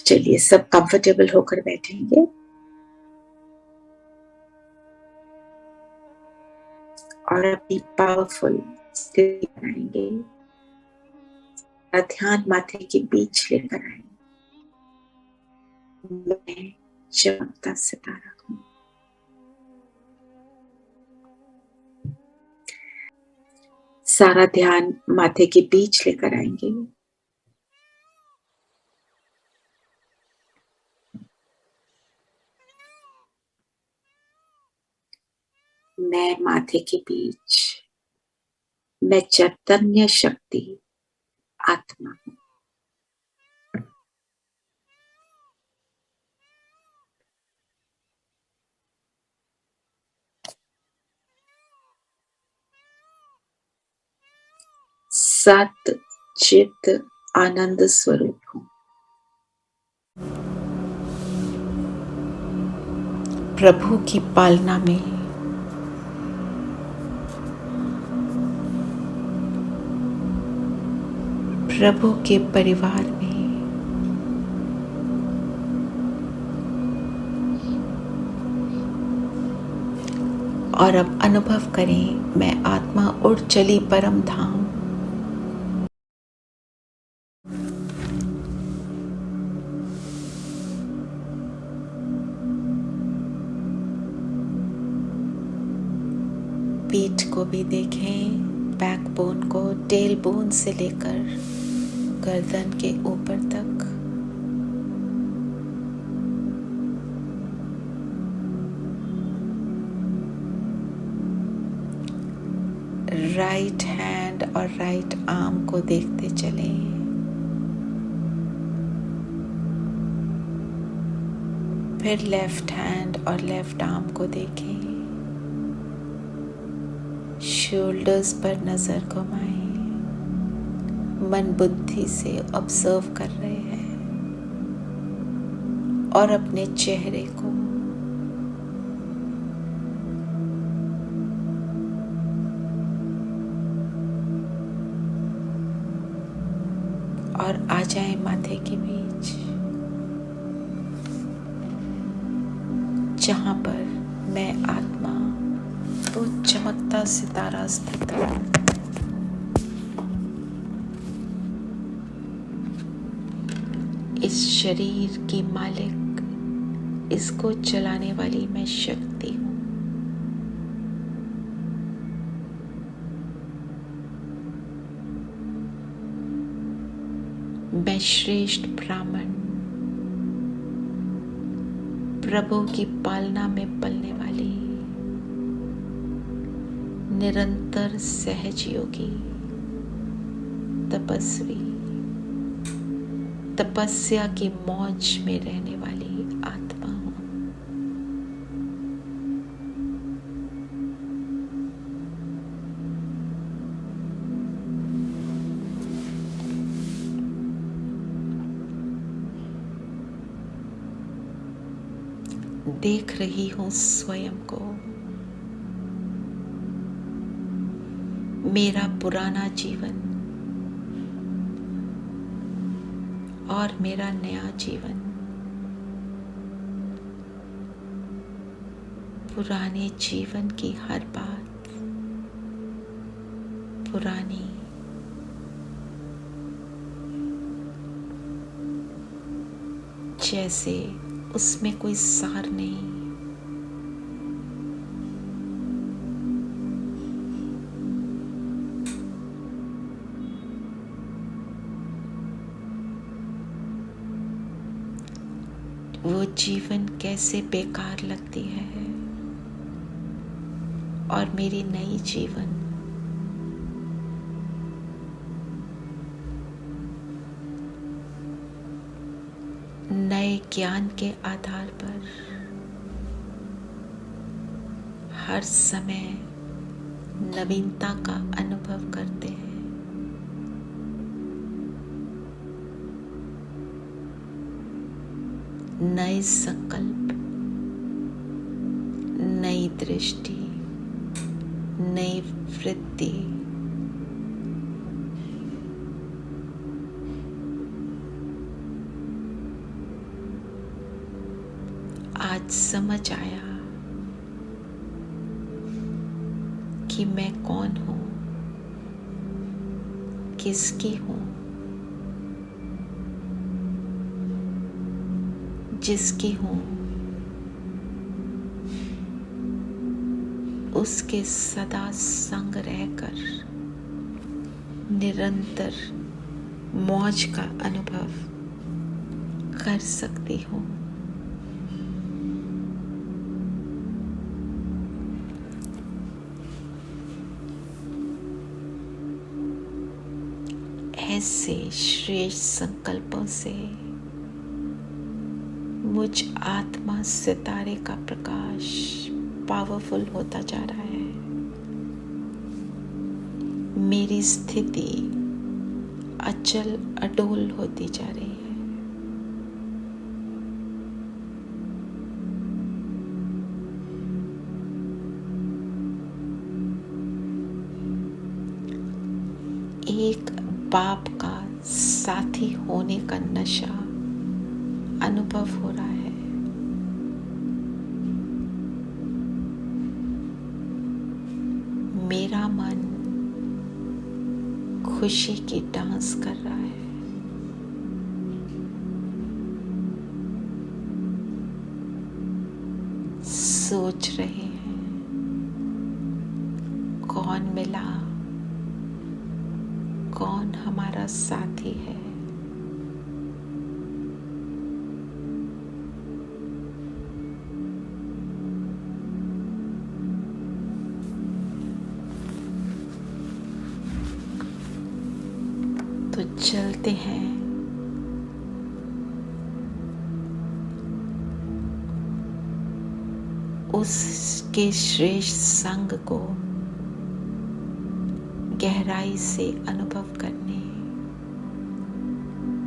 चलिए सब कंफर्टेबल होकर बैठेंगे और अपनी पावरफुल स्थिति बनाएंगे। ध्यान माथे के बीच लेकर आएंगे। मैं चमकता सितारा हूं। सारा ध्यान माथे के बीच लेकर आएंगे। मैं माथे के बीच, मैं चैतन्य शक्ति आत्मा हूं। सत चित आनंद स्वरूप हूं। प्रभु की पालना में प्रभु के परिवार में और अब अनुभव करें, मैं आत्मा उड़ चली परम धाम। पीठ को भी देखें, बैकबोन को टेल बोन से लेकर गर्दन के ऊपर तक। राइट हैंड और राइट आर्म को देखते चलें। फिर लेफ्ट हैंड और लेफ्ट आर्म को देखें। शोल्डर्स पर नजर घुमाएं। मन बुद्धि से ऑब्जर्व कर रहे हैं और अपने चेहरे को और आ जाएं माथे के बीच, जहां पर मैं आत्मा तो चमकता सितारा स्थित है। इस शरीर की मालिक, इसको चलाने वाली मैं शक्ति हूं। मैं श्रेष्ठ ब्राह्मण, प्रभु की पालना में पलने वाली निरंतर सहज योगी, तपस्वी, तपस्या की मौज में रहने वाली आत्मा हूं। देख रही हूं स्वयं को, मेरा पुराना जीवन और मेरा नया जीवन। पुराने जीवन की हर बात पुरानी, जैसे उसमें कोई सार नहीं। वो जीवन कैसे बेकार लगती है और मेरी नई जीवन नए ज्ञान के आधार पर हर समय नवीनता का अनुभव करते हैं। नए संकल्प, नई दृष्टि, नई वृत्ति, आज समझ आया कि मैं कौन हूँ, किसकी हूँ, जिसकी हूँ, उसके सदा संग रहकर निरंतर मौज का अनुभव कर सकती हूँ। ऐसे श्रेष्ठ संकल्पों से मुझ आत्मा सितारे का प्रकाश पावरफुल होता जा रहा है। मेरी स्थिति अचल अडोल होती जा रही है। एक बाप का साथी होने का नशा अनुभव हो रहा है। मेरा मन खुशी की डांस कर रहा है। सोच रहे हैं कौन मिला, कौन हमारा साथी है। तो चलते हैं उसके श्रेष्ठ संग को गहराई से अनुभव करने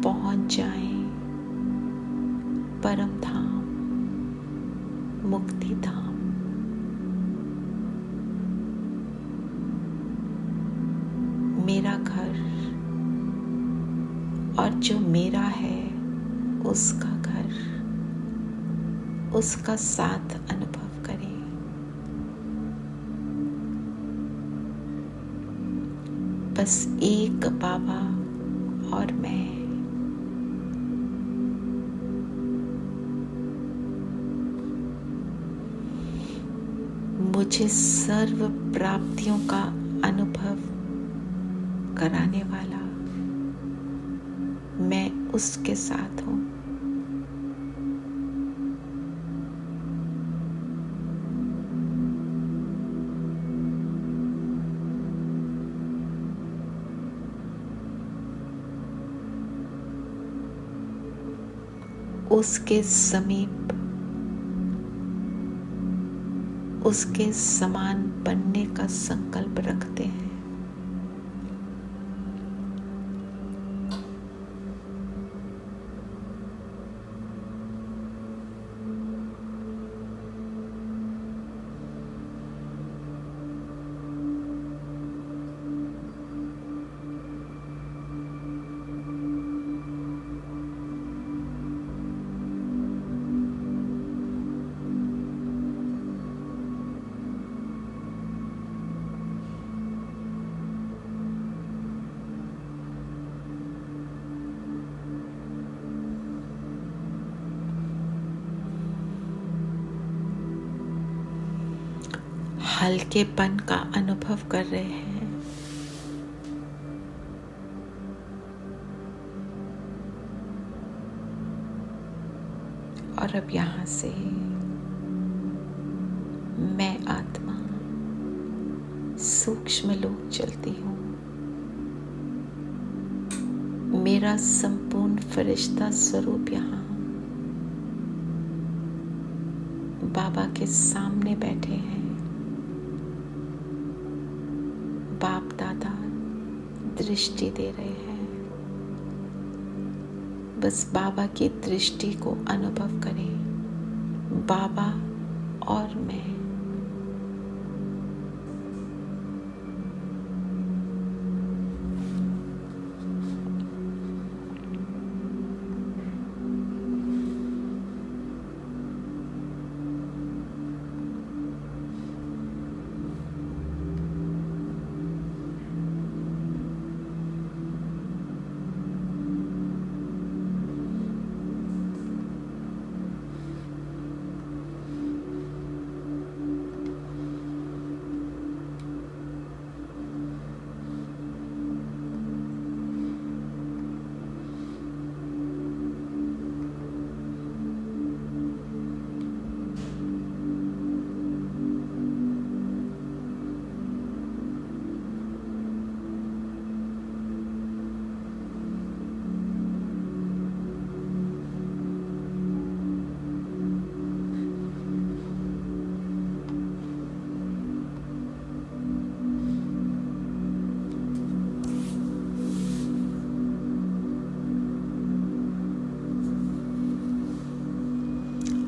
पहुंच जाएं परम धाम, मुक्ति धाम। मेरा घर और जो मेरा है उसका घर, उसका साथ अनुभव करें। बस एक बाबा और मैं। मुझे सर्व प्राप्तियों का अनुभव कराने वाला मैं उसके साथ हूँ। उसके समीप उसके समान बनने का संकल्प रखते हैं। हल्केपन का अनुभव कर रहे हैं। और अब यहाँ से मैं आत्मा सूक्ष्म लोक चलती हूँ। मेरा संपूर्ण फरिश्ता स्वरूप यहाँ बाबा के सामने बैठे हैं। बाप दादा दृष्टि दे रहे हैं। बस बाबा की दृष्टि को अनुभव करें। बाबा और मैं।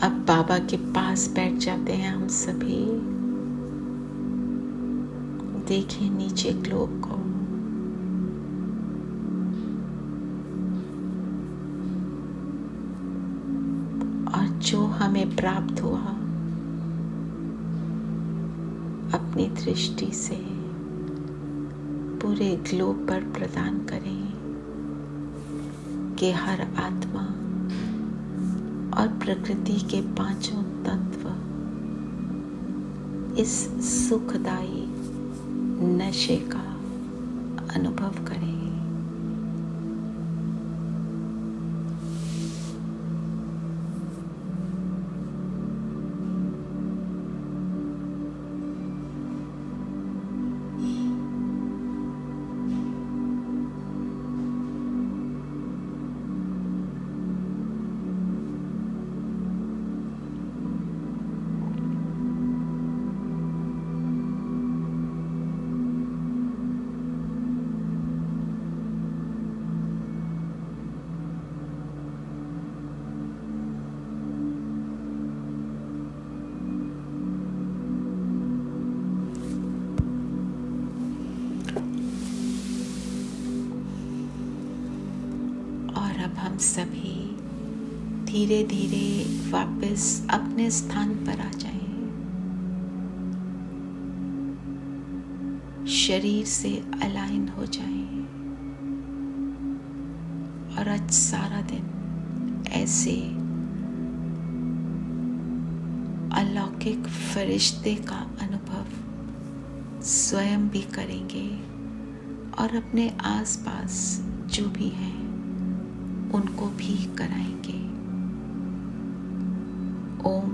अब बाबा के पास बैठ जाते हैं हम सभी। देखें नीचे ग्लोब को। और जो हमें प्राप्त हुआ अपनी दृष्टि से पूरे ग्लोब पर प्रदान करें कि हर आत्मा और प्रकृति के पांचों तत्व इस सुखदायी नशे का अनुभव करें। अब हम सभी धीरे धीरे वापस अपने स्थान पर आ जाएं। शरीर से अलाइन हो जाएं और आज सारा दिन ऐसे अलौकिक फरिश्ते का अनुभव स्वयं भी करेंगे और अपने आसपास जो भी हैं उनको भी कराएंगे। ओम